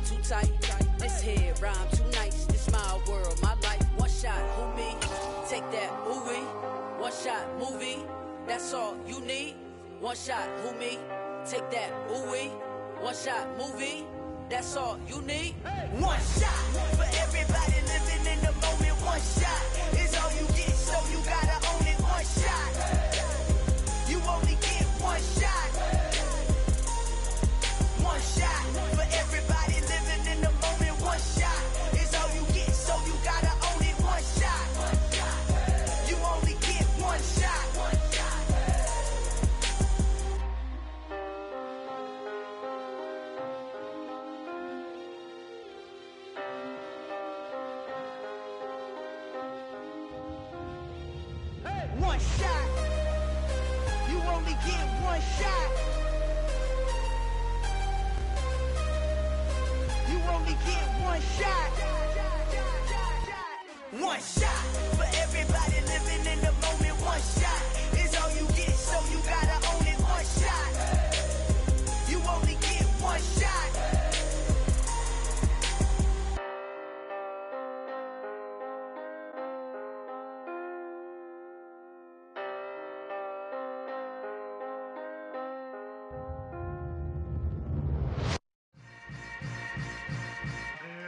too tight. This head rhyme too nice. This my world, my life. One shot, who me? Take that, ooh-wee. One shot, movie. That's all you need. One shot, who me? Take that, ooh-wee. One shot, movie. That's all you need. One shot for everybody living in the moment. One shot is all you get, so you gotta own it. One shot. You only get one shot. One shot for everybody living in the moment. One shot is all you get, so you gotta own it. One shot. You only get one shot. One shot. You only get one shot. You only get one shot. One shot for everybody living in the moment. One shot is all you get, so you gotta own it. One shot. You only get one shot.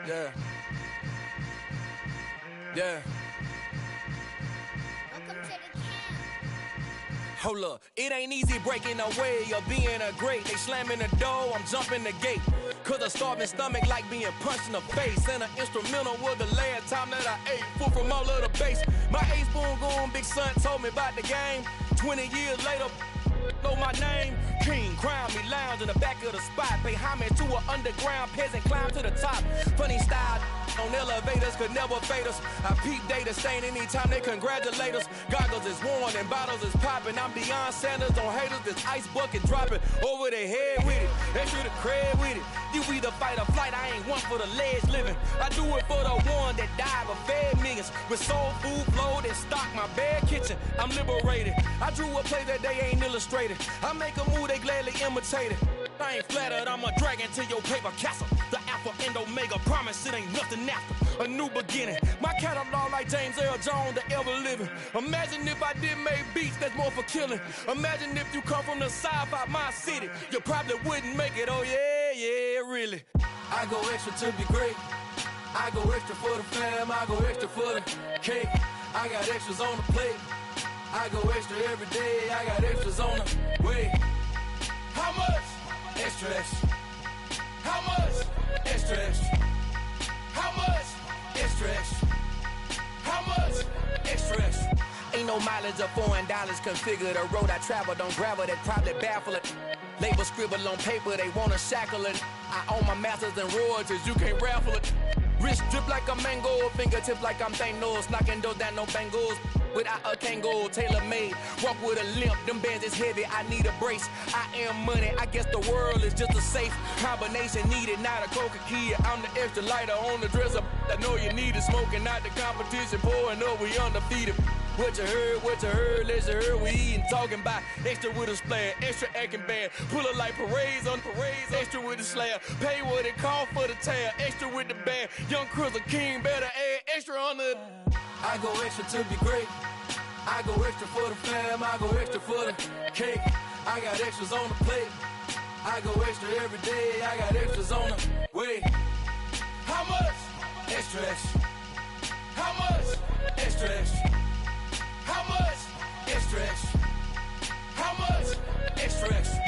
Yeah. Yeah. Hold up, it ain't easy breaking away or being a great. They slamming the door, I'm jumping the gate. Cause a starving stomach like being punched in the face. And an instrumental was the last time that I ate food from all of the bass. My A-spoon going big son told me about the game. 20 years later, know my name. King, crown me, lounge in the back of the spot. Pay homage to an underground peasant, climb to the top. Funny style on elevators could never fade us. I peep data stain anytime they congratulate us. Goggles is worn and bottles is popping. I'm Deion Sanders on haters, this ice bucket dropping over their head with it. Extra the cred with it. You either fight or flight, I ain't one for the ledge living. I do it for the one that died but fed millions. With soul food flowed and stocked my bad kitchen. I'm liberated. I drew a play that they ain't illustrated. I make a move, they gladly imitate it. I ain't flattered, I'm a dragon to your paper castle. The Alpha and Omega, promise it ain't nothing after. A new beginning. My catalog like James Earl Jones, the ever living. Imagine if I did make beats that's more for killing. Imagine if you come from the south out my city. You probably wouldn't make it, oh yeah, yeah, really. I go extra to be great. I go extra for the fam, I go extra for the cake. I got extras on the plate. I go extra every day, I got extras on the way. How much? Extra, extra. How much? Extra, extra. How much? Extra, extra. How much? Extra, extra. Ain't no mileage of $4 configure the road I travel. Don't gravel that probably baffle it. Label scribble on paper, they wanna shackle it. I own my masters and royalties, you can't raffle it. Wrist drip like a mango, fingertips like I'm Thanos, knocking those down no bangles. Without a Kango, tailor-made, walk with a limp, them bands is heavy, I need a brace. I am money, I guess the world is just a safe combination needed, not a coca key. I'm the extra lighter on the dresser, I know you need it, smoking out the competition, pouring up, we undefeated. What you heard, let's you heard, we eatin', talking about extra with a splash, extra acting bad, pull it like parades on parades, extra with the slab, pay what it cost for the tab, extra with the band, young Chris a king, better add extra on the. I go extra to be great. I go extra for the fam, I go extra for the cake. I got extras on the plate. I go extra every day, I got extras on the way. How much? Extra, extra. How much? Extra, extra. How much? Extra, extra. How much? Extra, extra.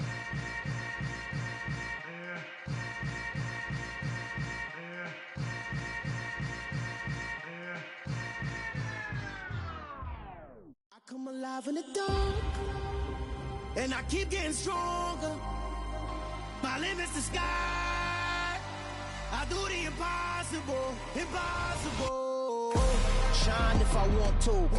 Come alive in the dark, and I keep getting stronger. My limit's the sky. I do the impossible, impossible. Shine if I want to.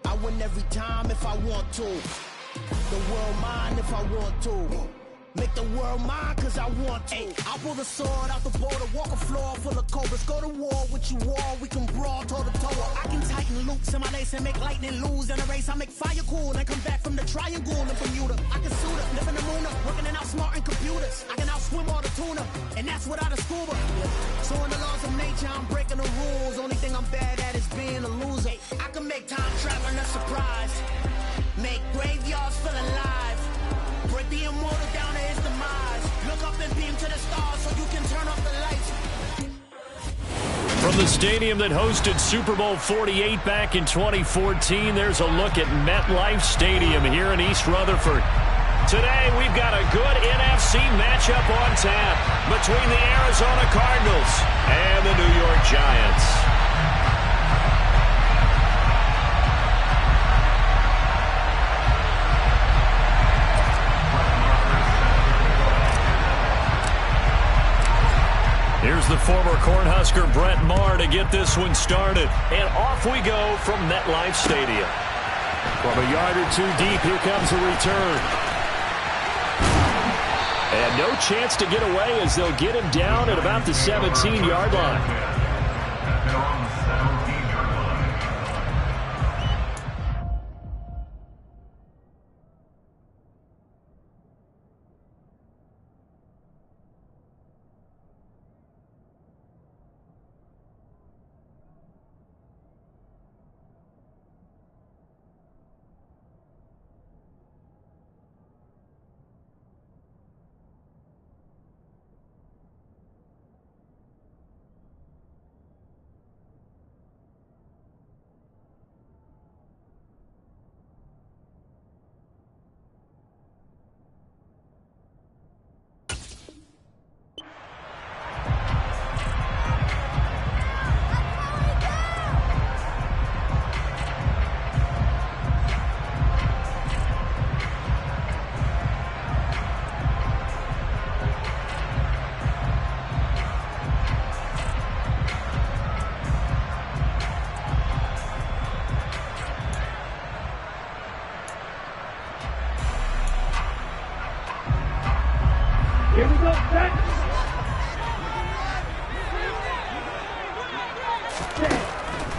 I win every time if I want to. The world mine if I want to. Make the world mine cause I want to. I'll pull the sword out the border, walk a floor full of cobras. Go to war with you all, we can brawl toe to toe. I can tighten loops in my lace and make lightning lose in a race. I make fire cool and come back from the triangle in Bermuda. I can suit up, live in the moon up, working and outsmarting computers. I can outswim all the tuna, and that's without a scuba. So in the laws of nature, I'm breaking the rules. Only thing I'm bad at is being a loser. I can make time traveling a surprise. Make graveyards feel alive. Break the immortal down to his demise. Look up and beam to the stars so you can turn off the lights. From the stadium that hosted Super Bowl 48 back in 2014, there's a look at MetLife Stadium here in East Rutherford. Today, we've got a good NFC matchup on tap between the Arizona Cardinals and the New York Giants. Here's the former Cornhusker Brett Maher to get this one started. And off we go from MetLife Stadium. From a yard or two deep, here comes a return. And no chance to get away as they'll get him down at about the 17-yard line.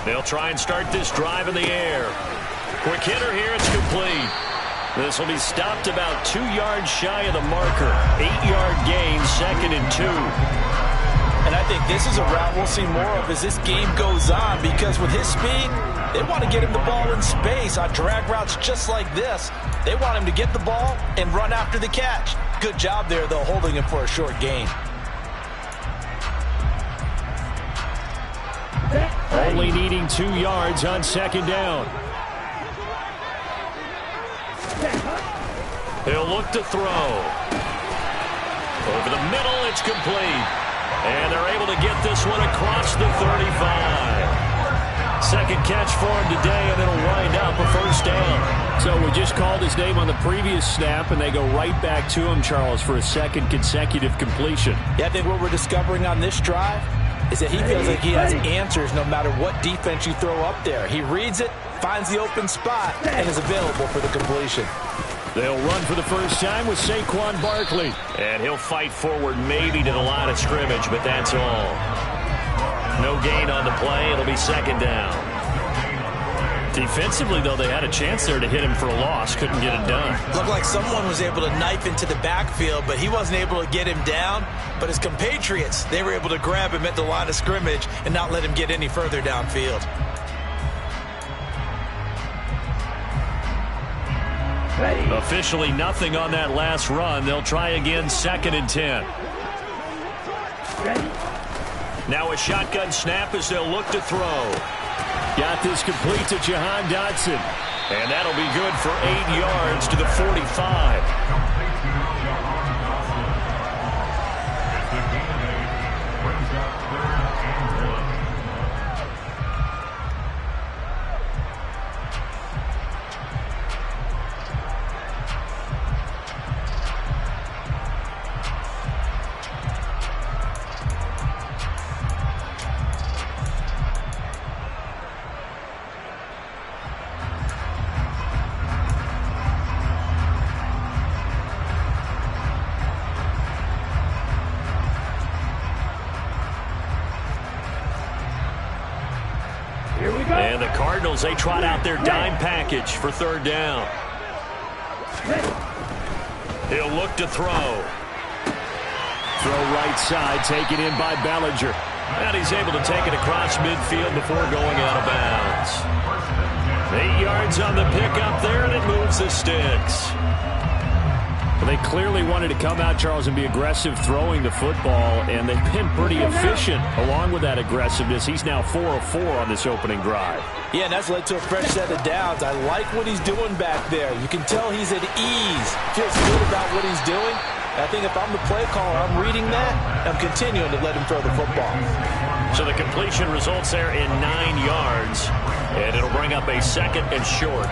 They'll try and start this drive in the air. Quick hitter here, it's complete. This will be stopped about 2 yards shy of the marker. 8-yard gain, 2nd and 2. And I think this is a route we'll see more of as this game goes on, because with his speed, they want to get him the ball in space on drag routes just like this. They want him to get the ball and run after the catch. Good job there, though, holding him for a short gain. Only needing 2 yards on 2nd down. He'll look to throw. Over the middle, it's complete. And they're able to get this one across the 35. Second catch for him today, and it'll wind up a first down. So we just called his name on the previous snap, and they go right back to him, Charles, for a second consecutive completion. Yeah, I think what we're discovering on this drive is that he feels like he has answers no matter what defense you throw up there. He reads it, finds the open spot, and is available for the completion. They'll run for the first time with Saquon Barkley. And he'll fight forward maybe to the line of scrimmage, but that's all. No gain on the play. It'll be 2nd down. Defensively, though, they had a chance there to hit him for a loss. Couldn't get it done. Looked like someone was able to knife into the backfield, but he wasn't able to get him down. But his compatriots, they were able to grab him at the line of scrimmage and not let him get any further downfield. Officially nothing on that last run. They'll try again, 2nd and 10. Now a shotgun snap as they'll look to throw. Got this complete to Jahan Dotson. And that'll be good for 8 yards to the 45. And the Cardinals, they trot out their dime package for third down. He'll look to throw. Throw right side, taken in by Bellinger. And he's able to take it across midfield before going out of bounds. 8 yards on the pickup there, and it moves the sticks. Well, they clearly wanted to come out, Charles, and be aggressive throwing the football, and they've been pretty efficient along with that aggressiveness. He's now 4 of 4 on this opening drive. Yeah, and that's led to a fresh set of downs. I like what he's doing back there. You can tell he's at ease, feels good about what he's doing. I think if I'm the play caller, I'm reading that, and I'm continuing to let him throw the football. So the completion results there in 9 yards, and it'll bring up a 2nd and short.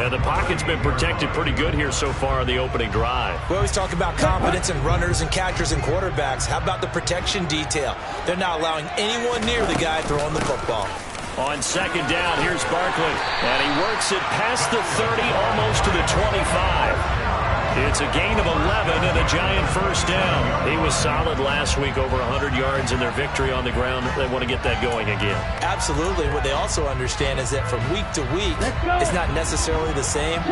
And the pocket's been protected pretty good here so far on the opening drive. We always talk about confidence in runners and catchers and quarterbacks. How about the protection detail? They're not allowing anyone near the guy throwing the football. On 2nd down, here's Barkley, and he works it past the 30, almost to the 25. It's a gain of 11 and a giant first down. He was solid last week, over 100 yards in their victory on the ground. They want to get that going again. Absolutely. What they also understand is that from week to week, it's not necessarily the same,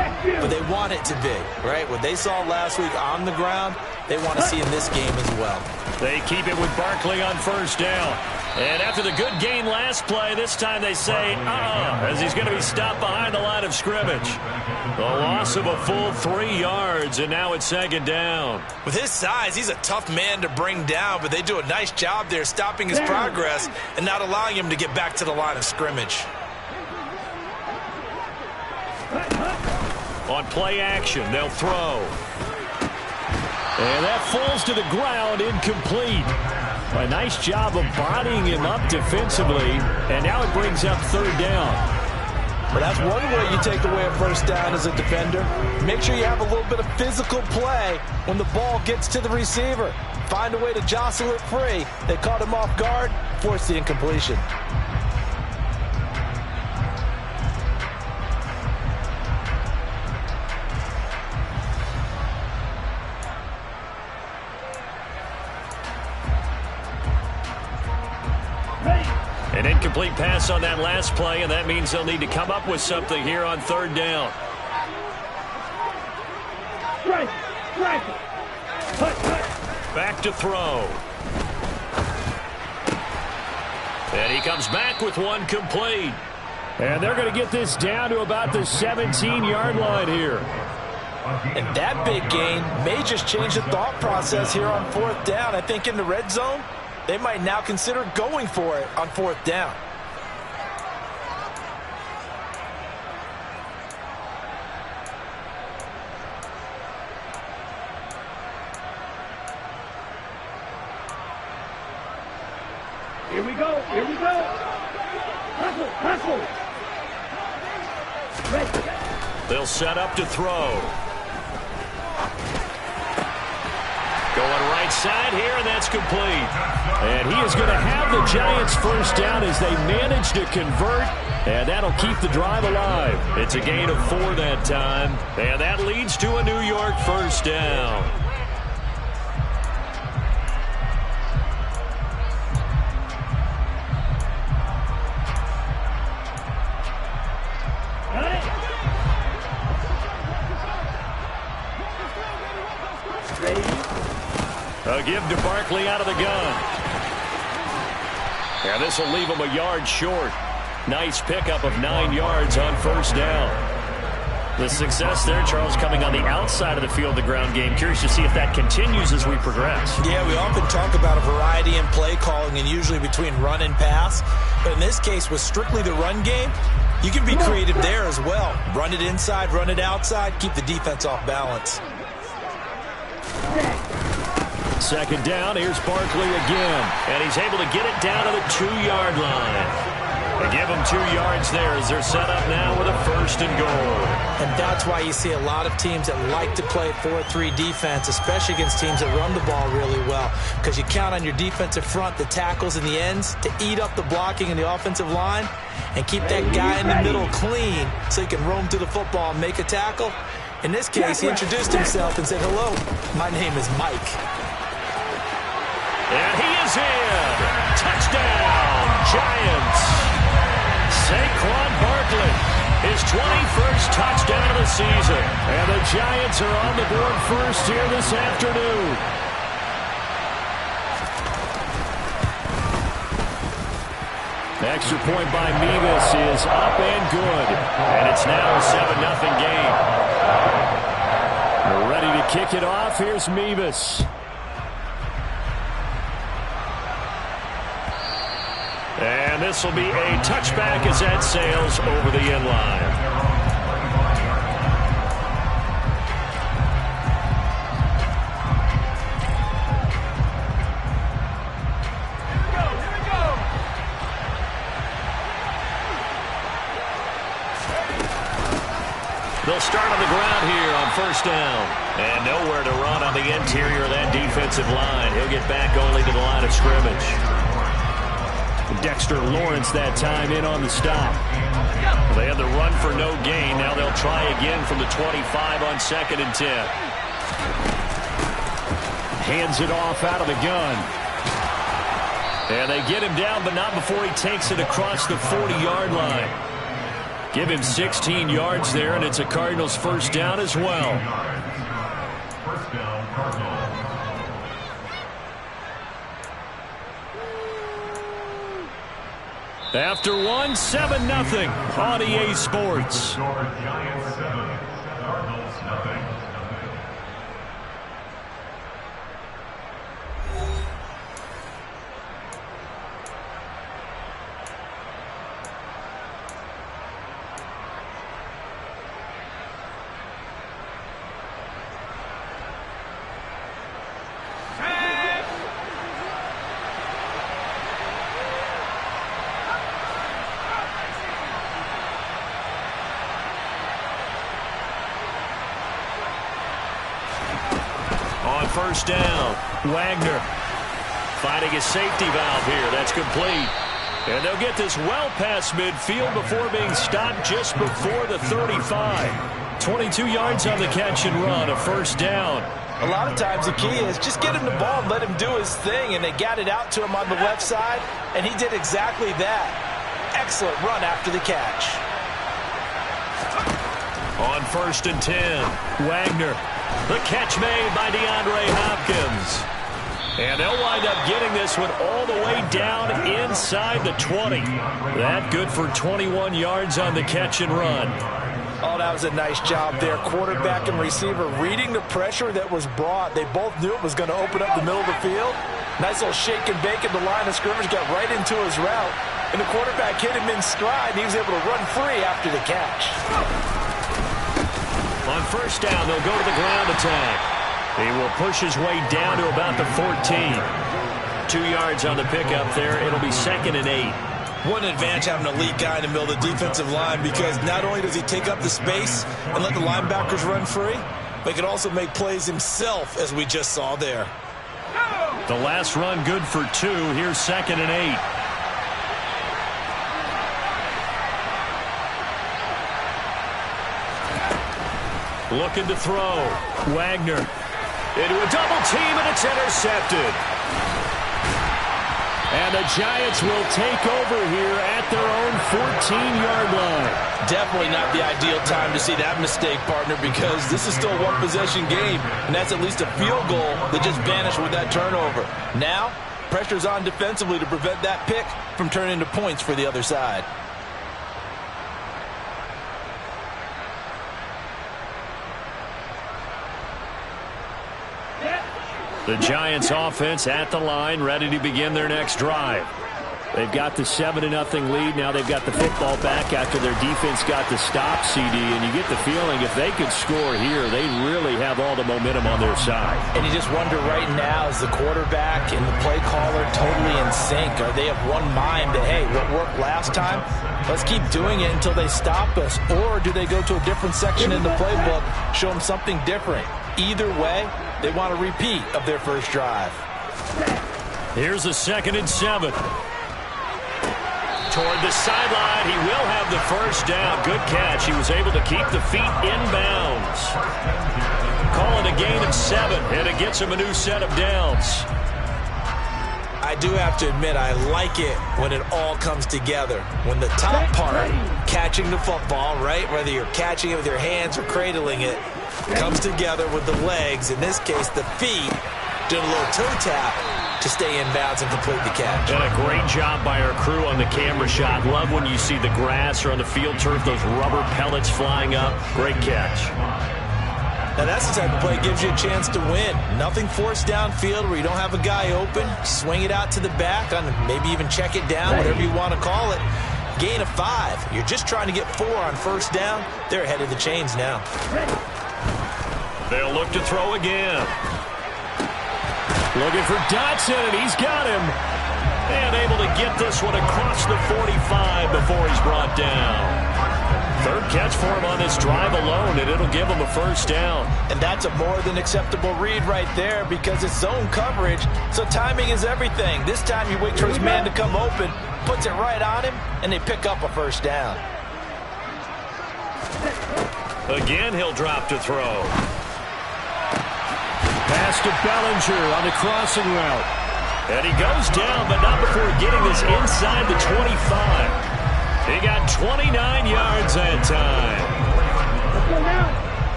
but they want it to be, right? What they saw last week on the ground, they want to see in this game as well. They keep it with Barkley on first down. And after the good gain last play, this time they say, as he's going to be stopped behind the line of scrimmage. The loss of a full 3 yards, and now it's 2nd down. With his size, he's a tough man to bring down, but they do a nice job there stopping his progress and not allowing him to get back to the line of scrimmage. On play action, they'll throw. And that falls to the ground, incomplete. A nice job of bodying him up defensively, and now it brings up 3rd down. Well, that's one way you take away a first down as a defender. Make sure you have a little bit of physical play when the ball gets to the receiver. Find a way to jostle it free. They caught him off guard, forced the incompletion. An incomplete pass on that last play, and that means they'll need to come up with something here on 3rd down. Back to throw. And he comes back with one complete. And they're going to get this down to about the 17-yard line here. And that big gain may just change the thought process here on 4th down. I think in the red zone, they might now consider going for it on 4th down. Here we go. Here we go. Hustle, hustle. They'll set up to throw. Going right side here, and that's complete. And he is going to have the Giants first down as they manage to convert, and that'll keep the drive alive. It's a gain of 4 that time, and that leads to a New York first down. A give to Barkley out of the gun. And this will leave him a yard short. Nice pickup of 9 yards on first down. The success there, Charles, coming on the outside of the field, the ground game. Curious to see if that continues as we progress. Yeah, we often talk about a variety in play calling and usually between run and pass. But in this case, with strictly the run game, you can be creative there as well. Run it inside, run it outside, keep the defense off balance. 2nd down, here's Barkley again. And he's able to get it down to the 2-yard line. They give him 2 yards there as they're set up now with a 1st and goal. And that's why you see a lot of teams that like to play 4-3 defense, especially against teams that run the ball really well. Because you count on your defensive front, the tackles and the ends, to eat up the blocking in the offensive line and keep that guy in the middle clean so he can roam through the football and make a tackle. In this case, he introduced himself and said, "Hello, my name is Mike." And he is in. Touchdown, Giants. 2 first touchdown of the season. And the Giants are on the board first here this afternoon. Extra point by Mevis is up and good. And it's now a 7-0 game. We're ready to kick it off. Here's Mevis. And this will be a touchback as that sails over the end line. They'll start on the ground here on first down. And nowhere to run on the interior of that defensive line. He'll get back only to the line of scrimmage. Dexter Lawrence that time in on the stop. They had the run for no gain. Now they'll try again from the 25 on 2nd and 10. Hands it off out of the gun. And they get him down, but not before he takes it across the 40-yard line. Give him 16 yards there, and it's a Cardinals first down as well. First down, Cardinals. After one, 7-0 on EA Sports. Giants 7, Cardinals nothing. First down. Wagner finding his safety valve here. That's complete. And they'll get this well past midfield before being stopped just before the 35. 22 yards on the catch and run. A first down. A lot of times the key is just get him the ball and let him do his thing. And they got it out to him on the left side. And he did exactly that. Excellent run after the catch. On 1st and 10. Wagner. The catch made by DeAndre Hopkins. And they'll wind up getting this one all the way down inside the 20. That good for 21 yards on the catch and run. Oh, that was a nice job there. Quarterback and receiver reading the pressure that was brought. They both knew it was going to open up the middle of the field. Nice little shake and bake at the line of scrimmage. Got right into his route. And the quarterback hit him in stride. And he was able to run free after the catch. On first down, they'll go to the ground attack. He will push his way down to about the 14. 2 yards on the pickup there. It'll be 2nd and 8. What an advantage having a lead guy in the middle of the defensive line, because not only does he take up the space and let the linebackers run free, but he can also make plays himself, as we just saw there. The last run good for 2. Here's 2nd and 8. Looking to throw. Wagner into a double team, and it's intercepted. And the Giants will take over here at their own 14-yard line. Definitely not the ideal time to see that mistake, partner, because this is still a one-possession game, and that's at least a field goal that just vanished with that turnover. Now, pressure's on defensively to prevent that pick from turning into points for the other side. The Giants offense at the line, ready to begin their next drive. They've got the 7-0 lead. Now they've got the football back after their defense got the stop, CD. And you get the feeling if they could score here, they really have all the momentum on their side. And you just wonder right now, is the quarterback and the play caller totally in sync? Are they of one mind that, hey, what worked last time, let's keep doing it until they stop us? Or do they go to a different section in the playbook, show them something different? Either way, they want a repeat of their first drive. Here's a 2nd and 7. Toward the sideline, he will have the first down. Good catch. He was able to keep the feet inbounds. Calling a gain of 7, and it gets him a new set of downs. I I do have to admit, I like it when it all comes together. When the top part, catching the football, right, whether you're catching it with your hands or cradling it, comes together with the legs, in this case the feet, doing a little toe tap to stay in bounds and complete the catch. And a great job by our crew on the camera shot. Love when you see the grass or on the field turf, those rubber pellets flying up. Great catch. Now that's the type of play that gives you a chance to win. Nothing forced downfield where you don't have a guy open. Swing it out to the back, on maybe even check it down, whatever you want to call it. Gain of 5. You're just trying to get 4 on first down. They're ahead of the chains now. They'll look to throw again. Looking for Dotson, and he's got him. And able to get this one across the 45 before he's brought down. Third catch for him on this drive alone, and it'll give him a first down. And that's a more than acceptable read right there because it's zone coverage, so timing is everything. This time you wait for his man to come open, puts it right on him, and they pick up a first down. Again, he'll drop to throw. Pass to Bellinger on the crossing route. And he goes down, but not before getting this inside the 25. He got 29 yards that time.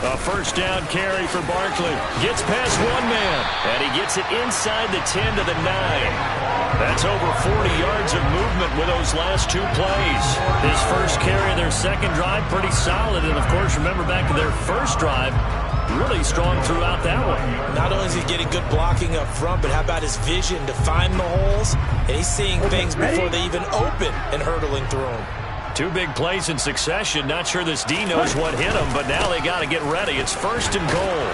A first down carry for Barkley. Gets past one man, and he gets it inside the 10 to the 9. That's over 40 yards of movement with those last 2 plays. His first carry of their second drive, pretty solid. And, of course, remember back to their first drive, really strong throughout that one. Not only is he getting good blocking up front, but how about his vision to find the holes? And he's seeing things before they even open and hurtling through them. 2 big plays in succession. Not sure this D knows what hit him, but now they got to get ready. It's first and goal.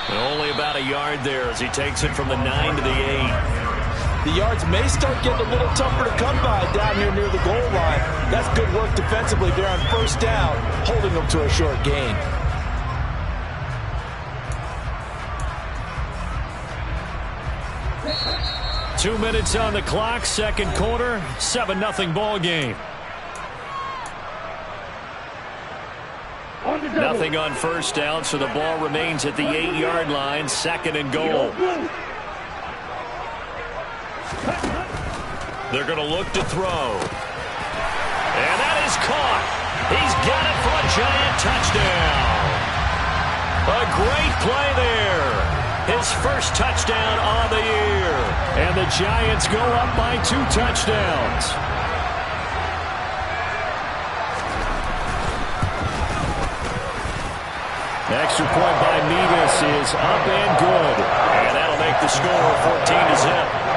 And only about a yard there as he takes it from the 9 to the 8. The yards may start getting a little tougher to come by down here near the goal line. That's good work defensively there on first down, holding them to a short gain. Two minutes on the clock, second quarter, 7-0 ball game. Nothing on first down, so the ball remains at the 8-yard line, second and goal. They're going to look to throw. And that is caught. He's got it for a giant touchdown. A great play there. His first touchdown on the year. And the Giants go up by 2 touchdowns. Extra point by Mevis is up and good. And that'll make the score 14-0.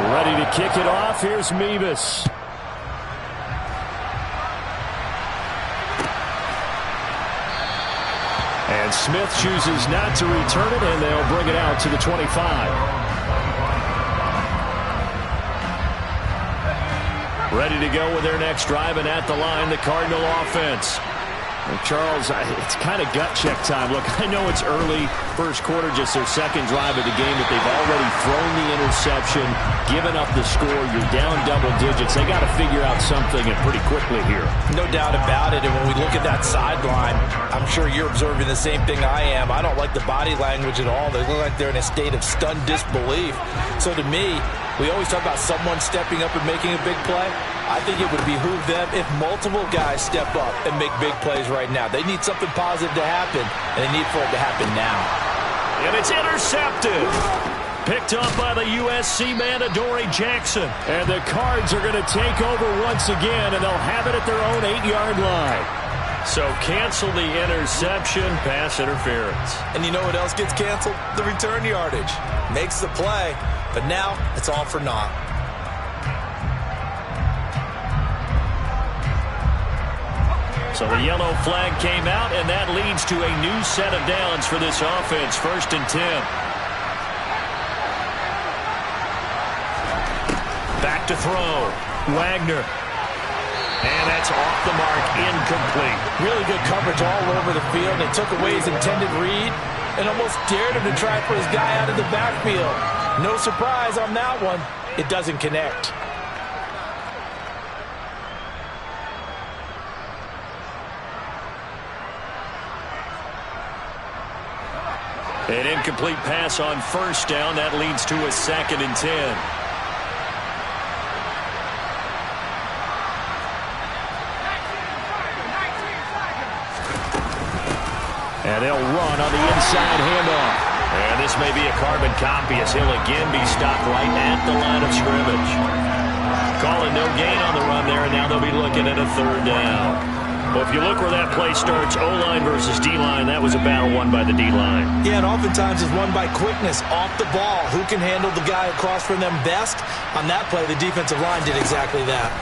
Ready to kick it off. Here's Mevis. And Smith chooses not to return it, and they'll bring it out to the 25. Ready to go with their next drive, and at the line, the Cardinal offense. And Charles, it's kind of gut check time. Look, I know it's early, first quarter, just their second drive of the game, but they've already thrown the interception, given up the score. You're down double digits. They got to figure out something, and pretty quickly here. No doubt about it, and when we look at that sideline, I'm sure you're observing the same thing I am. I don't like the body language at all. They look like they're in a state of stunned disbelief. So to me, we always talk about someone stepping up and making a big play. I think it would behoove them if multiple guys step up and make big plays right now. They need something positive to happen, and they need for it to happen now. And it's intercepted. Picked up by the USC man, Adoree Jackson. And the Cards are going to take over once again, and they'll have it at their own 8-yard line. So cancel the interception, pass interference. And you know what else gets canceled? The return yardage. Makes the play, but now it's all for naught. So the yellow flag came out, and that leads to a new set of downs for this offense. First and 10. Back to throw. Wagner. And that's off the mark, incomplete. Really good coverage all over the field. They took away his intended read and almost dared him to try for his guy out of the backfield. No surprise on that one. It doesn't connect. An incomplete pass on first down. That leads to a 2nd and 10. And they'll run on the inside handoff. And this may be a carbon copy as he'll again be stopped right at the line of scrimmage. Call it no gain on the run there, and now they'll be looking at a 3rd down. Well, if you look where that play starts, O-line versus D-line, that was a battle won by the D-line. Yeah, and oftentimes it's won by quickness off the ball. Who can handle the guy across from them best? On that play, the defensive line did exactly that.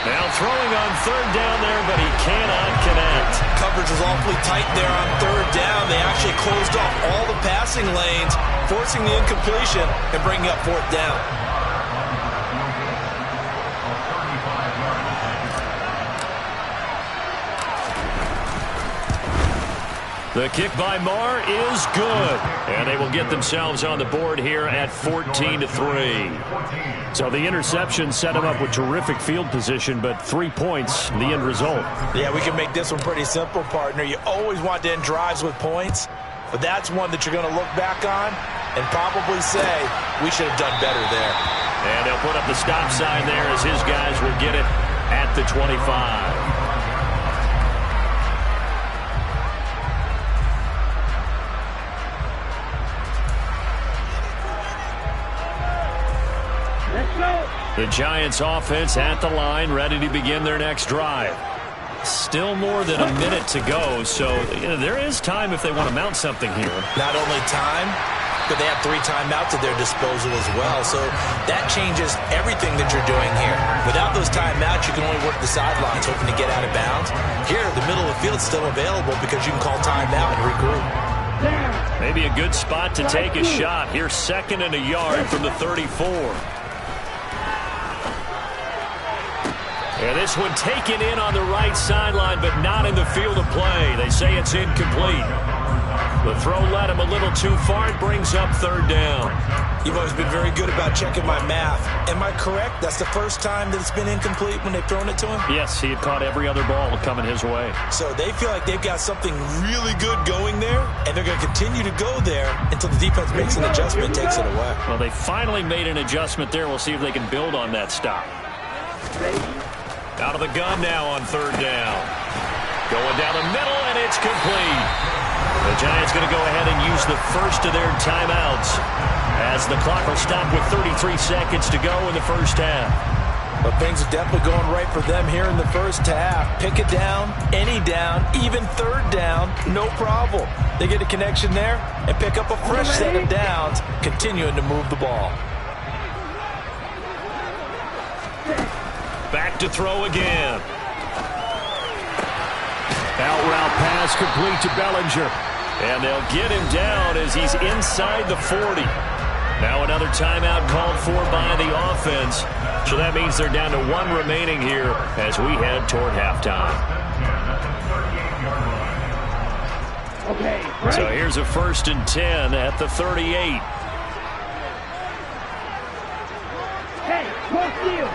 Now throwing on 3rd down there, but he cannot connect. Coverage was awfully tight there on 3rd down. They actually closed off all the passing lanes, forcing the incompletion and bringing up 4th down. The kick by Marr is good. And they will get themselves on the board here at 14-3. So the interception set them up with terrific field position, but 3 points, the end result. Yeah, we can make this one pretty simple, partner. You always want to end drives with points, but that's one that you're going to look back on and probably say, we should have done better there. And they'll put up the stop sign there as his guys will get it at the 25. The Giants offense at the line, ready to begin their next drive. Still more than a minute to go, so there is time if they want to mount something here. Not only time, but they have 3 timeouts at their disposal as well, so that changes everything that you're doing here. Without those timeouts, you can only work the sidelines, hoping to get out of bounds. Here, the middle of the field is still available because you can call timeout and regroup. Maybe a good spot to take a shot. Here's 2nd and a yard from the 34. And this one taken in on the right sideline, but not in the field of play. They say it's incomplete. The throw led him a little too far. It brings up 3rd down. You've always been very good about checking my math. Am I correct? That's the first time that it's been incomplete when they've thrown it to him? Yes, he had caught every other ball coming his way. So they feel like they've got something really good going there, and they're going to continue to go there until the defense makes an adjustment and takes it away. Well, they finally made an adjustment there. We'll see if they can build on that stop. Out of the gun now on 3rd down. Going down the middle, and it's complete. The Giants going to go ahead and use the first of their timeouts as the clock will stop with 33 seconds to go in the first half. But things are definitely going right for them here in the first half. Pick it down, any down, even 3rd down, no problem. They get a connection there and pick up a fresh set of downs, continuing to move the ball. Back to throw again. Out route pass complete to Bellinger. And they'll get him down as he's inside the 40. Now another timeout called for by the offense. So that means they're down to 1 remaining here as we head toward halftime. Okay. So here's a 1st and 10 at the 38. Hey, cross you.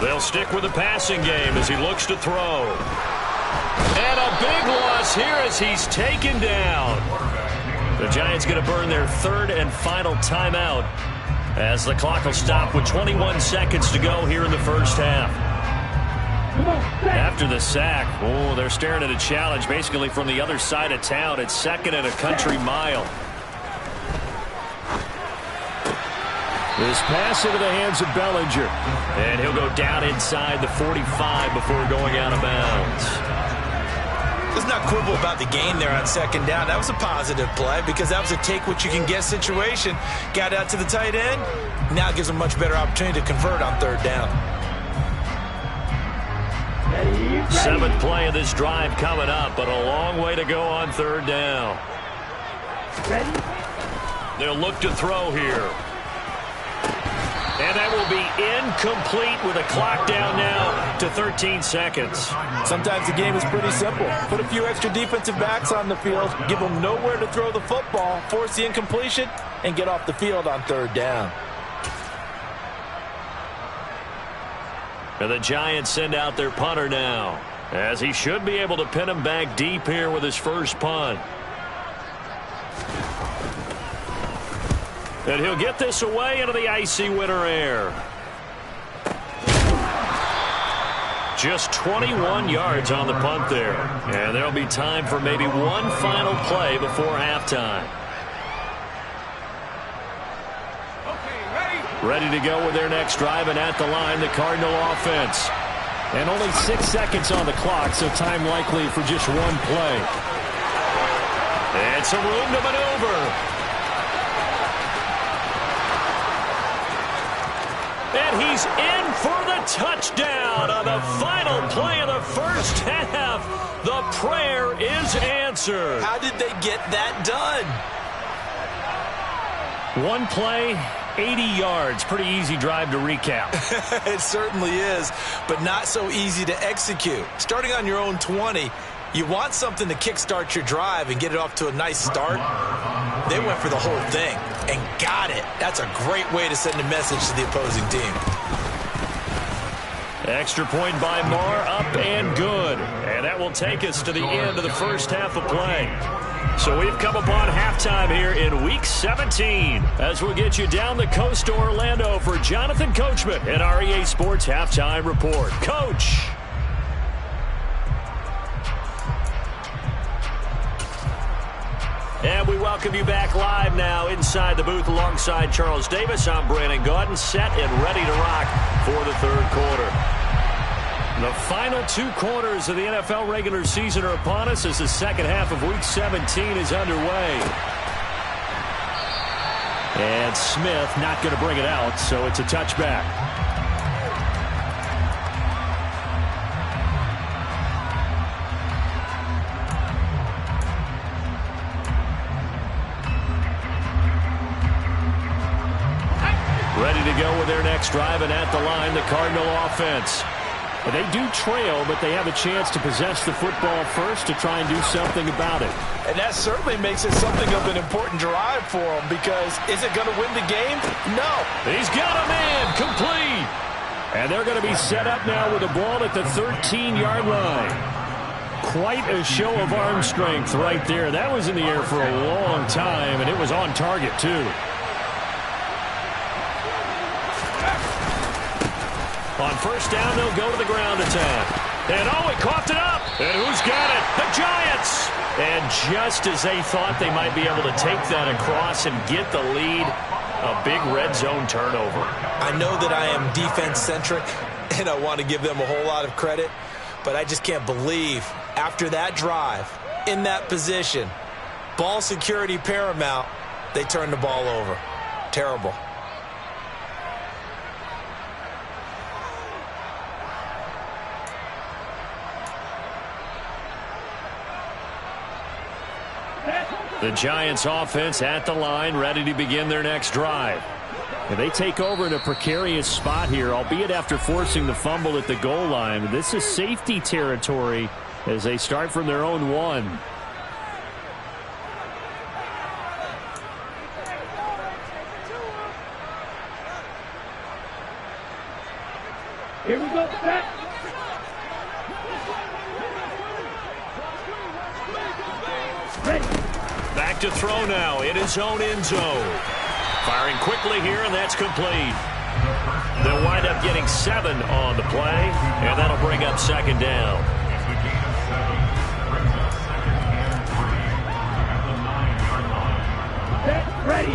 They'll stick with the passing game as he looks to throw. And a big loss here as he's taken down. The Giants going to burn their 3rd and final timeout as the clock will stop with 21 seconds to go here in the first half. After the sack, they're staring at a challenge basically from the other side of town. It's 2nd and a country mile. This pass into the hands of Bellinger. And he'll go down inside the 45 before going out of bounds. Let's not quibble about the gain there on 2nd down. That was a positive play because that was a take-what-you-can-get situation. Got out to the tight end. Now gives them a much better opportunity to convert on 3rd down. 7th play of this drive coming up, but a long way to go on 3rd down. They'll look to throw here. And that will be incomplete with a clock down now to 13 seconds. Sometimes the game is pretty simple. Put a few extra defensive backs on the field, give them nowhere to throw the football, force the incompletion, and get off the field on 3rd down. And the Giants send out their punter now. as he should be able to pin him back deep here with his first punt. And he'll get this away into the icy winter air. Just 21 yards on the punt there. And there'll be time for maybe one final play before halftime. Ready to go with their next drive, and at the line, the Cardinal offense. And only 6 seconds on the clock, so time likely for just one play. And some room to maneuver. And he's in for the touchdown on the final play of the first half. The prayer is answered. How did they get that done? One play, 80 yards. Pretty easy drive to recap. It certainly is, but not so easy to execute. Starting on your own 20, you want something to kickstart your drive and get it off to a nice start. They went for the whole thing and got it. That's a great way to send a message to the opposing team. Extra point by Marr, up and good. And that will take us to the end of the first half of play. So we've come upon halftime here in Week 17 as we'll get you down the coast to Orlando for Jonathan Coachman at our EA Sports Halftime Report. Coach. And we welcome you back live now inside the booth alongside Charles Davis. I'm Brandon Gaudin, set and ready to rock for the third quarter. The final 2 quarters of the NFL regular season are upon us as the second half of Week 17 is underway. And Smith not going to bring it out, so it's a touchback. Ready to go with their next drive, and at the line, the Cardinal offense. They do trail, but they have a chance to possess the football first to try and do something about it. And that certainly makes it something of an important drive for them, because is it going to win the game? No. He's got a man complete. And they're going to be set up now with the ball at the 13-yard line. Quite a show of arm strength right there. That was in the air for a long time, and it was on target, too. On first down, they'll go to the ground attack. And oh, he coughed it up. And who's got it? The Giants. And just as they thought they might be able to take that across and get the lead, a big red zone turnover. I know that I am defense-centric, and I want to give them a whole lot of credit, but I just can't believe after that drive, in that position, ball security paramount, they turned the ball over. Terrible. The Giants offense at the line, ready to begin their next drive. And they take over in a precarious spot here, albeit after forcing the fumble at the goal line. This is safety territory as they start from their own 1. Here we go, back. Back to throw now in his own end zone. Firing quickly here, and that's complete. They'll wind up getting 7 on the play, and that'll bring up second down. Set, ready.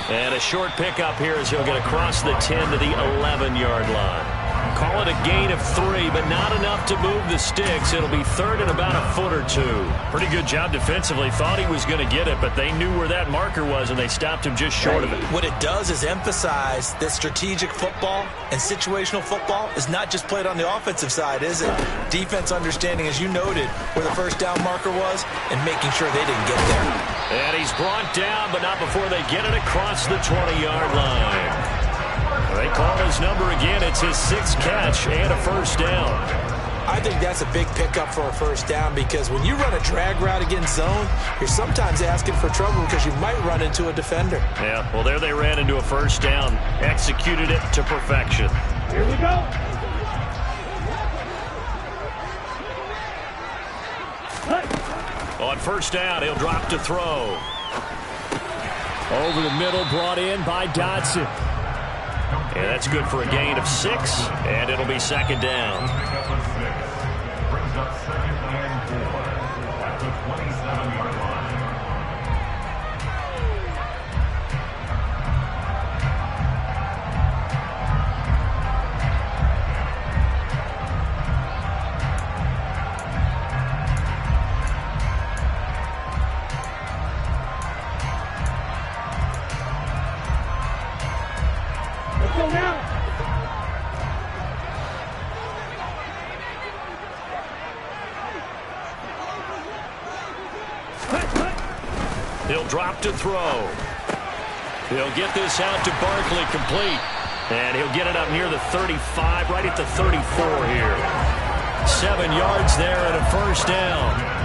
And a short pickup here as he'll get across the 10 to the 11-yard line. Call it a gain of 3, but not enough to move the sticks. It'll be third and about a foot or 2. Pretty good job defensively. Thought he was going to get it, but they knew where that marker was, and they stopped him just short of it. What it does is emphasize that strategic football and situational football is not just played on the offensive side, is it? Defense understanding, as you noted, where the first down marker was and making sure they didn't get there. And he's brought down, but not before they get it across the 20-yard line. They call his number again. It's his 6th catch and a first down. I think that's a big pickup for a first down because when you run a drag route against zone, you're sometimes asking for trouble because you might run into a defender. Yeah, well, there they ran into a first down. Executed it to perfection. Here we go. On first down, he'll drop to throw. Over the middle, brought in by Dotson. And that's good for a gain of 6, and it'll be second down. Brings up second and 4 at the 27-yard line. Go now. He'll drop to throw. He'll get this out to Barkley, complete. And he'll get it up near the 35, right at the 34 here. 7 yards there and a first down.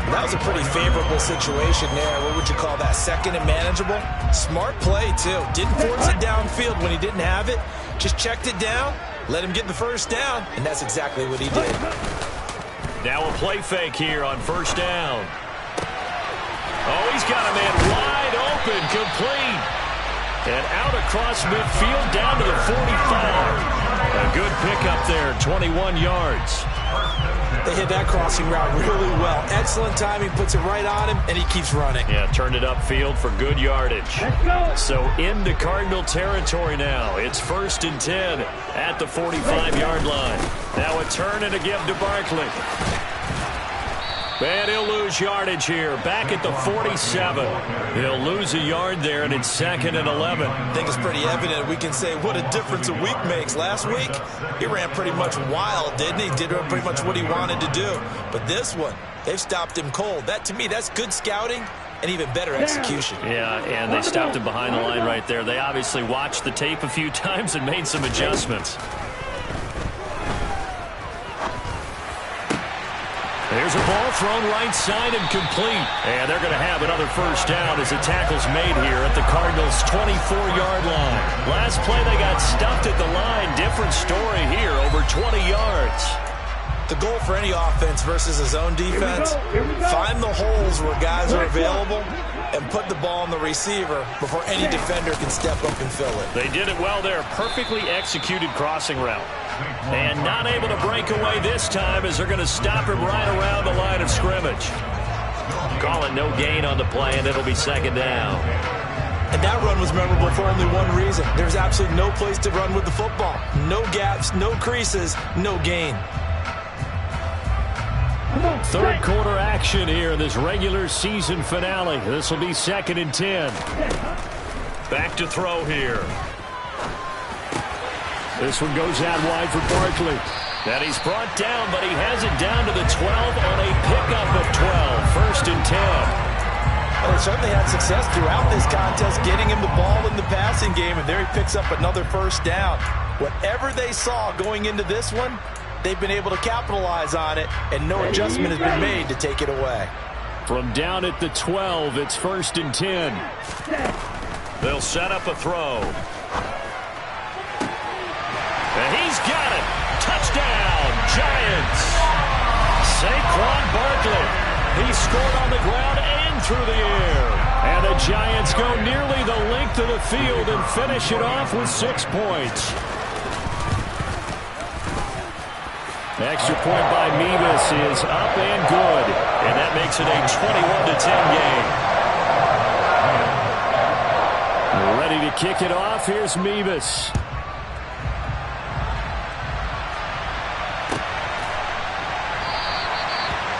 That was a pretty favorable situation there. What would you call that? Second and manageable? Smart play, too. Didn't force it downfield when he didn't have it. Just checked it down, let him get the first down, and that's exactly what he did. Now a play fake here on first down. Oh, he's got a man wide open, complete. And out across midfield down to the 45. A good pickup there, 21 yards. They hit that crossing route really well. Excellent timing, puts it right on him, and he keeps running. Yeah, turned it upfield for good yardage. So into Cardinal territory now. It's 1st and 10 at the 45-yard line. Now a turn and a give to Barkley. And he'll lose yardage here, back at the 47. He'll lose a yard there, and it's 2nd and 11. I think it's pretty evident. We can say what a difference a week makes. Last week, he ran pretty much wild, didn't he? Did pretty much what he wanted to do. But this one, they've stopped him cold. That, to me, that's good scouting and even better execution. Yeah, and they stopped him behind the line right there. They obviously watched the tape a few times and made some adjustments. There's a ball thrown right side and complete. And they're going to have another first down as the tackle's made here at the Cardinals' 24-yard line. Last play, they got stuffed at the line. Different story here, over 20 yards. The goal for any offense versus a zone defense, find the holes where guys are available and put the ball on the receiver before any defender can step up and fill it. They did it well there. Perfectly executed crossing route. And not able to break away this time as they're going to stop him right around the line of scrimmage. Call it no gain on the play, and it'll be second down. And that run was memorable for only one reason. There's absolutely no place to run with the football. No gaps, no creases, no gain. Third quarter action here in this regular season finale. This will be 2nd and 10. Back to throw here. This one goes out wide for Barkley. And he's brought down, but he has it down to the 12 on a pickup of 12. 1st and 10. Well, they certainly had success throughout this contest, getting him the ball in the passing game, and there he picks up another first down. Whatever they saw going into this one, they've been able to capitalize on it, and no adjustment has been made to take it away. From down at the 12, it's 1st and 10. They'll set up a throw. And he's got it. Touchdown, Giants. Saquon Barkley. He scored on the ground and through the air. And the Giants go nearly the length of the field and finish it off with 6 points. Extra point by Mevis is up and good. And that makes it a 21-10 game. Ready to kick it off. Here's Mevis.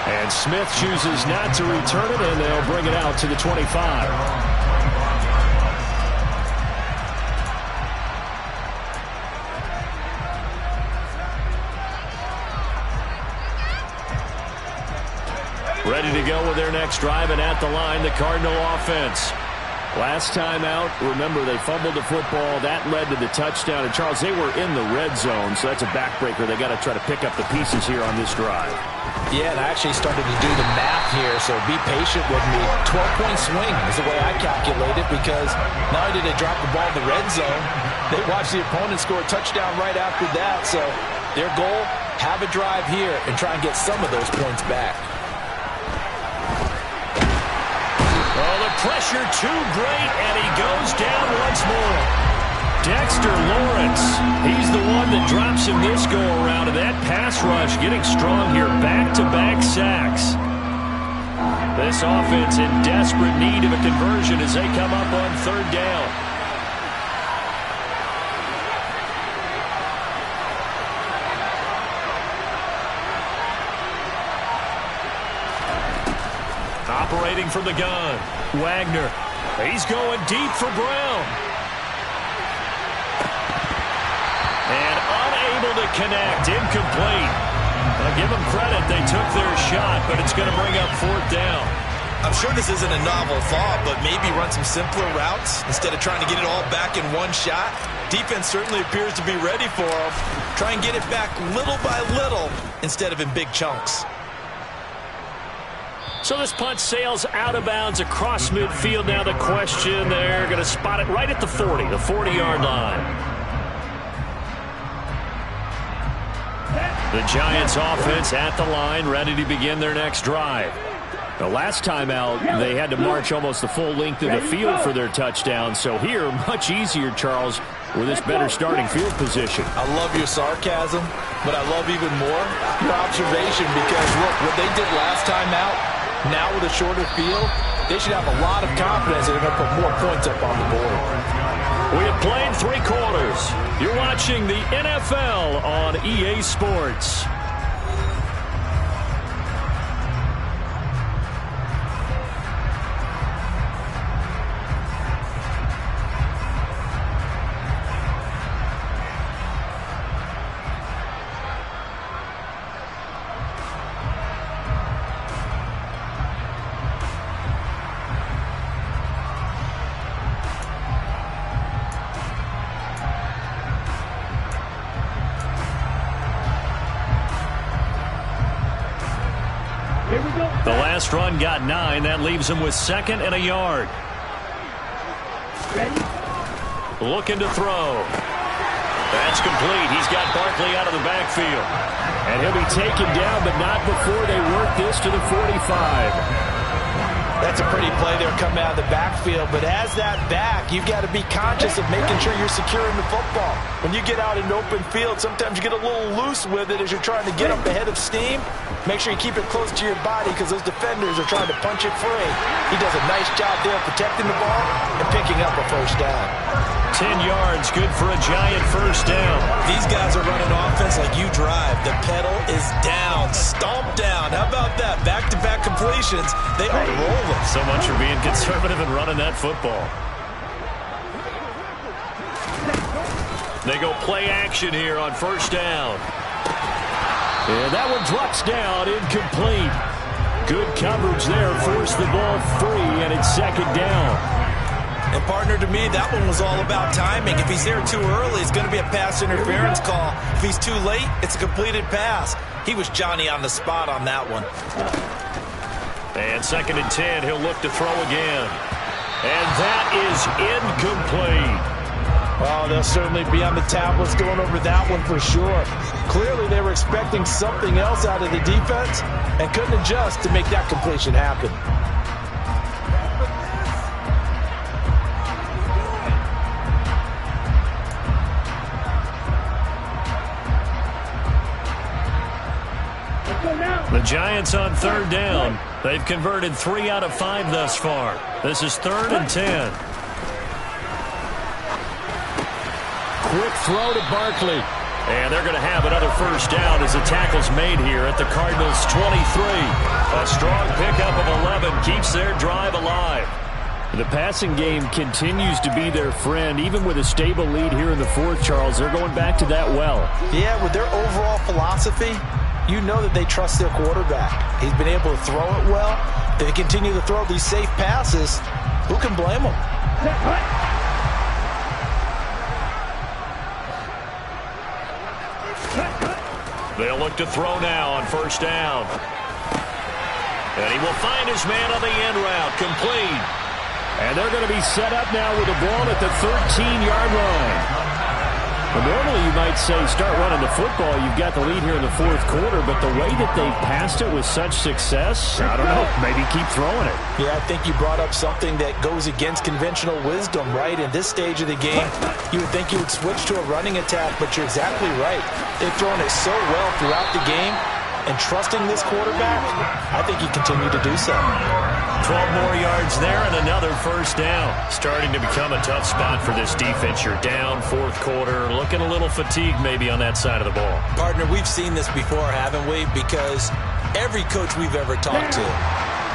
And Smith chooses not to return it, and they'll bring it out to the 25. Ready to go with their next drive, and at the line, the Cardinal offense. Last time out, remember, they fumbled the football. That led to the touchdown. And, Charles, they were in the red zone, so that's a backbreaker. They got to try to pick up the pieces here on this drive. Yeah, and I actually started to do the math here, so be patient with me. 12-point swing is the way I calculate it, because not only did they drop the ball in the red zone, they watched the opponent score a touchdown right after that. So their goal, have a drive here and try and get some of those points back. Oh, the pressure too great, and he goes down once more. Dexter Lawrence, he's the one that drops him this go-around, and that pass rush getting strong here, back-to-back sacks. This offense in desperate need of a conversion as they come up on third down. Operating from the gun, Wagner. He's going deep for Brown. And unable to connect, incomplete. I'll give them credit, they took their shot, but it's going to bring up fourth down. I'm sure this isn't a novel thought, but maybe run some simpler routes instead of trying to get it all back in one shot. Defense certainly appears to be ready for them. Try and get it back little by little instead of in big chunks. So this punt sails out of bounds across midfield. Now the question, they're going to spot it right at the 40, the 40-yard line. The Giants offense at the line, ready to begin their next drive. The last time out, they had to march almost the full length of the field for their touchdown. So here, much easier, Charles, with this better starting field position. I love your sarcasm, but I love even more your observation, because, look, what they did last time out, now with a shorter field, they should have a lot of confidence that they're going to put more points up on the board. We have played 3 quarters. You're watching the NFL on EA Sports. The last run got 9. That leaves him with 2nd and a yard. Looking to throw. That's complete. He's got Barkley out of the backfield. And he'll be taken down, but not before they work this to the 45. That's a pretty play there coming out of the backfield, but as that back, you've got to be conscious of making sure you're securing the football. When you get out in open field, sometimes you get a little loose with it as you're trying to get up ahead of steam. Make sure you keep it close to your body, because those defenders are trying to punch it free. He does a nice job there protecting the ball and picking up a first down. 10 yards, good for a Giant first down. These guys are running offense like you drive. The pedal is down, stomp down. How about that? Back-to-back completions. They are rolling. So much for being conservative and running that football. They go play action here on first down. And that one drops down, incomplete. Good coverage there, forced the ball free, and it's 2nd down. And, partner, to me, that one was all about timing. If he's there too early, it's going to be a pass interference call. If he's too late, it's a completed pass. He was Johnny on the spot on that one. And 2nd and 10, he'll look to throw again. And that is incomplete. Oh, they'll certainly be on the tablets going over that one for sure. Clearly, they were expecting something else out of the defense and couldn't adjust to make that completion happen. The Giants on third down. They've converted 3 out of 5 thus far. This is 3rd and 10. Quick throw to Barkley. And they're going to have another first down as the tackle's made here at the Cardinals' 23. A strong pickup of 11 keeps their drive alive. The passing game continues to be their friend. Even with a stable lead here in the 4th, Charles, they're going back to that well. Yeah, with their overall philosophy, you know that they trust their quarterback. He's been able to throw it well. They continue to throw these safe passes. Who can blame them? They'll look to throw now on first down. And he will find his man on the end route, complete. And they're going to be set up now with the ball at the 13-yard line. Well, normally you might say start running the football. You've got the lead here in the fourth quarter, but the way that they've passed it with such success, I don't know, maybe keep throwing it. Yeah, I think you brought up something that goes against conventional wisdom, right? In this stage of the game, you would think you would switch to a running attack, but you're exactly right. They've thrown it so well throughout the game, and trusting this quarterback, I think he continued to do so. 12 more yards there and another first down. Starting to become a tough spot for this defense. You're down fourth quarter, looking a little fatigued maybe on that side of the ball. Partner, we've seen this before, haven't we? Because every coach we've ever talked to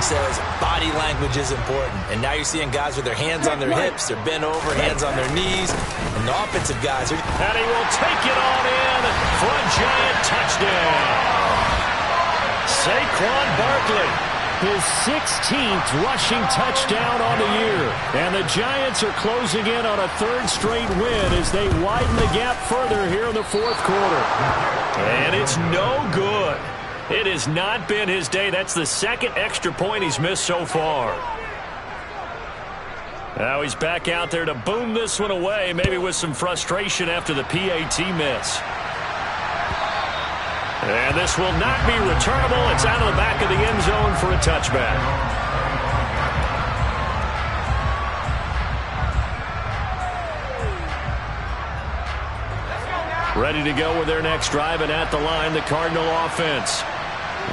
says body language is important. And now you're seeing guys with their hands on their hips, they're bent over, hands on their knees, and the offensive guys are... And he will take it on in for a giant touchdown. Saquon Barkley, his 16th rushing touchdown on the year. And the Giants are closing in on a third straight win as they widen the gap further here in the fourth quarter. And it's no good. It has not been his day. That's the second extra point he's missed so far. Now he's back out there to boom this one away, maybe with some frustration after the PAT miss. And this will not be returnable. It's out of the back of the end zone for a touchback. Ready to go with their next drive, and at the line, the Cardinal offense.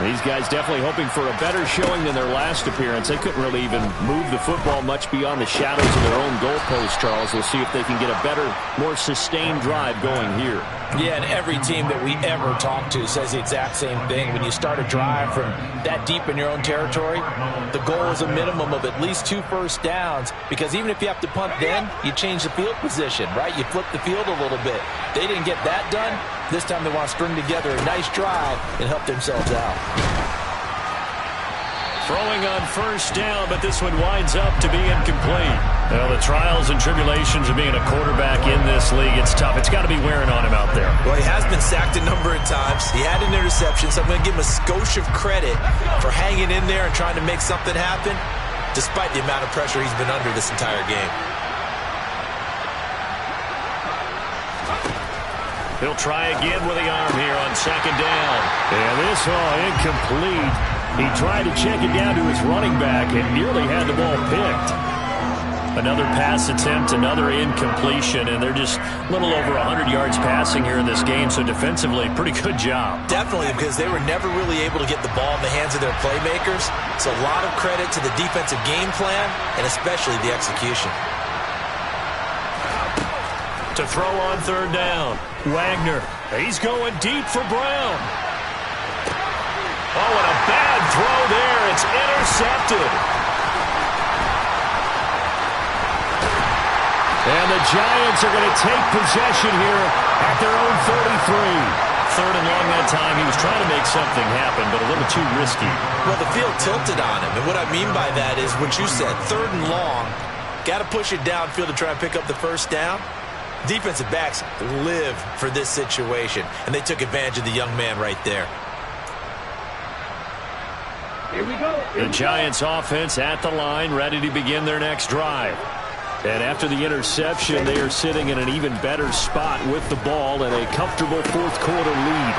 These guys definitely hoping for a better showing than their last appearance. They couldn't really even move the football much beyond the shadows of their own goalpost, Charles. We'll see if they can get a better, more sustained drive going here. Yeah, and every team that we ever talk to says the exact same thing. When you start a drive from that deep in your own territory, the goal is a minimum of at least 2 first downs, because even if you have to punt then, you change the field position, right? You flip the field a little bit. They didn't get that done. This time they want to string together a nice drive and help themselves out. Throwing on first down, but this one winds up to be incomplete. Well, the trials and tribulations of being a quarterback in this league, it's tough. It's got to be wearing on him out there. Well, he has been sacked a number of times. He had an interception, so I'm going to give him a skosh of credit for hanging in there and trying to make something happen, despite the amount of pressure he's been under this entire game. He'll try again with the arm here on second down. And this incomplete. He tried to check it down to his running back and nearly had the ball picked. Another pass attempt, another incompletion, and they're just a little over 100 yards passing here in this game, so defensively, pretty good job. Definitely, because they were never really able to get the ball in the hands of their playmakers, so a lot of credit to the defensive game plan and especially the execution. To throw on third down, Wagner. He's going deep for Brown. Oh, and a bad throw there. It's intercepted. And the Giants are going to take possession here at their own 33. Third and long that time. He was trying to make something happen, but a little too risky. Well, the field tilted on him, and what I mean by that is what you said, third and long. Got to push it downfield to try and pick up the first down. Defensive backs live for this situation, and they took advantage of the young man right there. Here we go. The Giants offense at the line, ready to begin their next drive. And after the interception, they are sitting in an even better spot with the ball and a comfortable fourth quarter lead.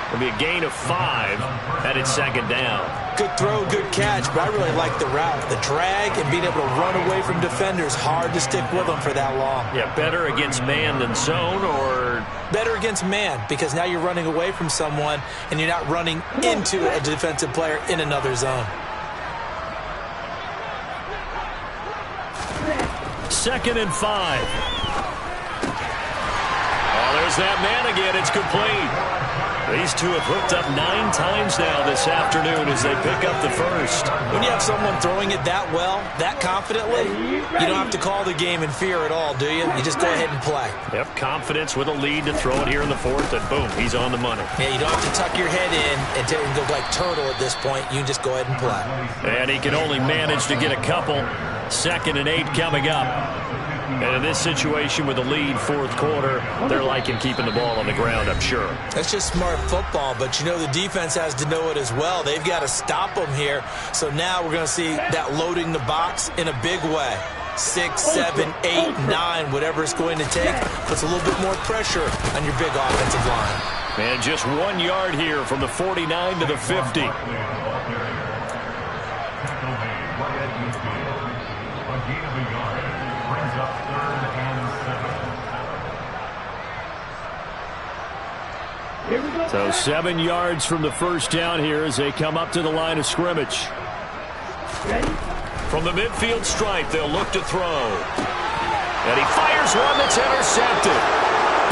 It'll be a gain of 5 at its second down. Good throw, good catch, but I really like the route. The drag and being able to run away from defenders, hard to stick with them for that long. Yeah, better against man than zone, or... Better against man, because now you're running away from someone and you're not running into a defensive player in another zone. Second and 5. Oh, there's that man again. It's complete. These two have hooked up 9 times now this afternoon as they pick up the first. When you have someone throwing it that well, that confidently, you don't have to call the game in fear at all, do you? You just go ahead and play. Yep, confidence with a lead to throw it here in the fourth, and boom, he's on the money. Yeah, you don't have to tuck your head in and go like turtle at this point. You can just go ahead and play. And he can only manage to get a couple. 2nd and 8 coming up. And in this situation with the lead, fourth quarter, they're liking keeping the ball on the ground, I'm sure. That's just smart football, but you know the defense has to know it as well. They've got to stop them here. So now we're going to see that loading the box in a big way. 6, 7, 8, 9, whatever it's going to take, puts a little bit more pressure on your big offensive line. And just 1 yard here from the 49 to the 50. So 7 yards from the first down here as they come up to the line of scrimmage. From the midfield stripe, they'll look to throw. And he fires one that's intercepted.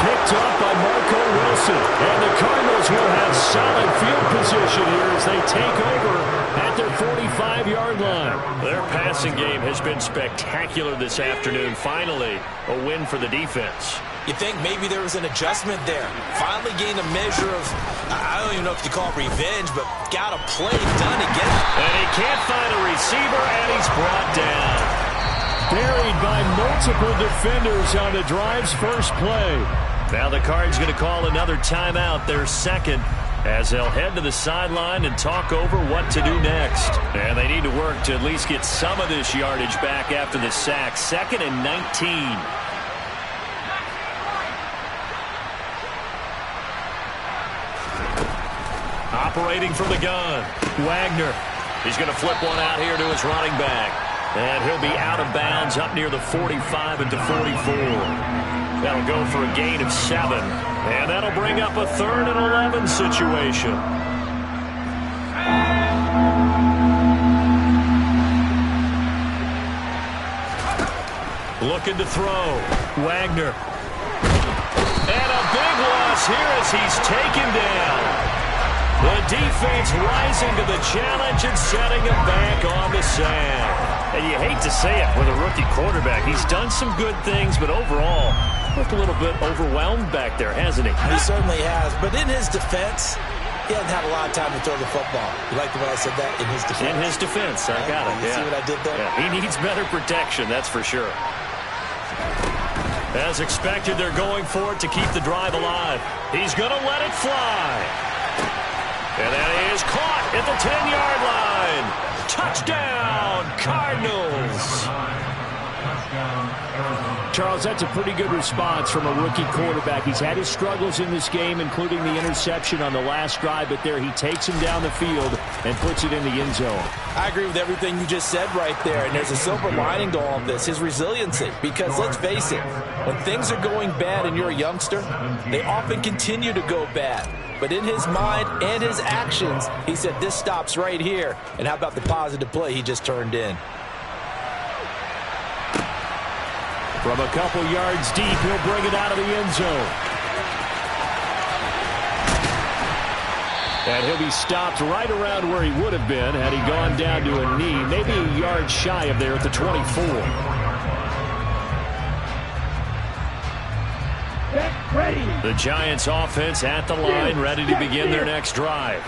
Picked up by Marco Wilson. And the Cardinals will have solid field position here as they take over at their 45-yard line. Their passing game has been spectacular this afternoon. Finally, a win for the defense. You think maybe there was an adjustment there. Finally gained a measure of, I don't even know if you call it revenge, but got a play done again. And he can't find a receiver, and he's brought down. Buried by multiple defenders on the drive's first play. Now the Cards going to call another timeout, their second, as they'll head to the sideline and talk over what to do next. And they need to work to at least get some of this yardage back after the sack. 2nd and 19. Operating from the gun, Wagner. He's going to flip one out here to his running back. And he'll be out of bounds up near the 45 and to 44. That'll go for a gain of 7. And that'll bring up a 3rd and 11 situation. Looking to throw. Wagner. And a big loss here as he's taken down. The defense rising to the challenge and setting him back on the sack. And you hate to say it with a rookie quarterback. He's done some good things, but overall, looked a little bit overwhelmed back there, hasn't he? He certainly has. But in his defense, he hasn't had a lot of time to throw the football. You like the way I said that? In his defense. In his defense. I got it. You see what I did there? Yeah, he needs better protection, that's for sure. As expected, they're going for it to keep the drive alive. He's going to let it fly. And that is caught at the 10-yard line. Touchdown, Cardinals. Charles, that's a pretty good response from a rookie quarterback. He's had his struggles in this game, including the interception on the last drive, but there he takes him down the field and puts it in the end zone. I agree with everything you just said right there, and there's a silver lining to all of this, his resiliency. Because let's face it, when things are going bad and you're a youngster, they often continue to go bad. But in his mind and his actions, he said, this stops right here. And how about the positive play he just turned in? From a couple yards deep, he'll bring it out of the end zone. And he'll be stopped right around where he would have been had he gone down to a knee, maybe a yard shy of there at the 24. The Giants offense at the line, ready to begin their next drive.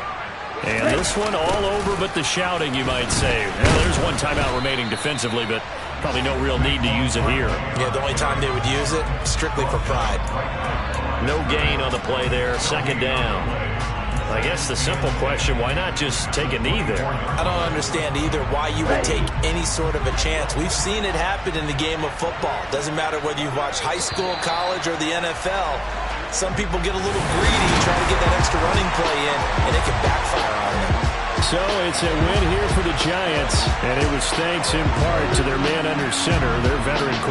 And this one all over but the shouting, you might say. Well, there's one timeout remaining defensively, but probably no real need to use it here. Yeah, the only time they would use it, strictly for pride. No gain on the play there, 2nd down. I guess the simple question, why not just take a knee there? I don't understand either why you would take any sort of a chance. We've seen it happen in the game of football. Doesn't matter whether you've watched high school, college, or the NFL. Some people get a little greedy, try to get that extra running play in, and it can backfire on them. So it's a win here for the Giants, and it was thanks in part to their man under center, their veteran quarterback.